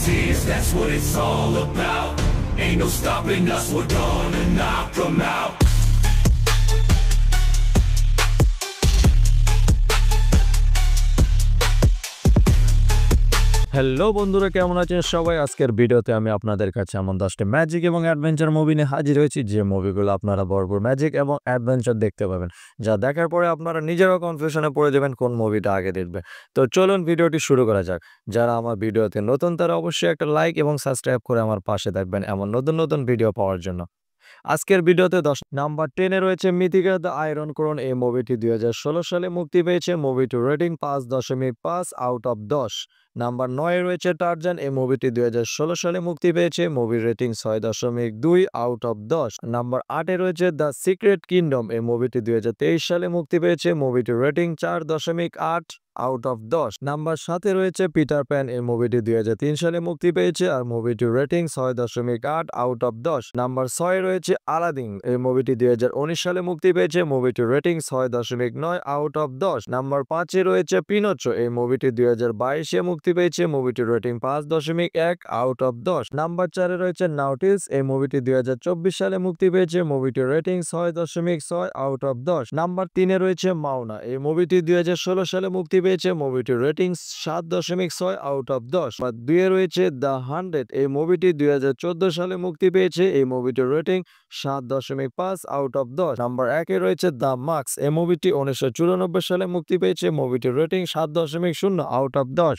tears, that's what it's all about. Ain't no stopping us, we're gonna knock them out. Hello বন্ধুরা, কেমন আছেন সবাই? আজকের ভিডিওতে আমি আপনাদের কাছে এমন 10টি ম্যাজিক এবং অ্যাডভেঞ্চার মুভি নিয়ে হাজির হয়েছি, যে মুভিগুলো আপনারা ভরপুর ম্যাজিক এবং অ্যাডভেঞ্চার দেখতে পাবেন, যা দেখার পরে আপনারা নিজেরাও কনফিউশনে পড়ে যাবেন কোন মুভিটা আগে দেখবে। তো চলুন ভিডিওটি শুরু করা যাক। যারা আমার ভিডিওতে নতুন তারা অবশ্যই একটা লাইক এবং সাবস্ক্রাইব করে আমার পাশে থাকবেন এমন নতুন নতুন ভিডিও পাওয়ার জন্য। আজকের ভিডিওতে নাম্বার 10-এ রয়েছে মিথিকা দ্য আয়রন ক্রাউন। এই মুভিটি 2016 সালে মুক্তি পেয়েছে। মুভিটির রেটিং 5.5 আউট অফ 10। নাম্বার 9-এ রয়েছে টারজান। এই মুভিটি 2016 সালে মুক্তি পেয়েছে। মুভির রেটিং 6.2 আউট অফ 10। নাম্বার 8-এ রয়েছে দ্য সিক্রেট কিংডম। এই মুভিটি 2023 সালে মুক্তি পেয়েছে। মুভিটির রেটিং 4.8 আউট অফ 10। নাম্বার 7-এ রয়েছে পিটার প্যান। এই মুভিটি 2003 সালে মুক্তি পেয়েছে আর মুভিটির রেটিং 6.8 আউট অফ 10। নাম্বার 6-এ রয়েছে আলাদিন। এই মুভিটি 2019 সালে মুক্তি পেয়েছে। মুভিটির রেটিং 6.9 আউট অফ 10। নাম্বার 5-এ রয়েছে পিনোচো। এই মুভিটি 2022-এ মুক্তি পেয়েছে। মুভিটির রেটিং 5.1 আউট অফ 10। নাম্বার 4-এ রয়েছে নাউটিলস। এই মুভিটি 2024 সালে মুক্তি পেয়েছে। মুভিটির রেটিং 6.6 আউট অফ 10। নাম্বার 3-এ রয়েছে মাওনা। এই মুভিটি 2016 সালে মুক্তি পেয়েছে। মুভিটির রেটিং 7.6 আউট অফ 10। আর 2-এ রয়েছে দ্য 100। এই মুভিটি 2014 সালে মুক্তি পেয়েছে। এই মুভিটির রেটিং 7.5 আউট অফ 10। নাম্বার 1-এ রয়েছে দ্য মাস্ক। এই মুভিটি 1994 সালে মুক্তি পেয়েছে। মুভিটির রেটিং 7.0 আউট অফ 10।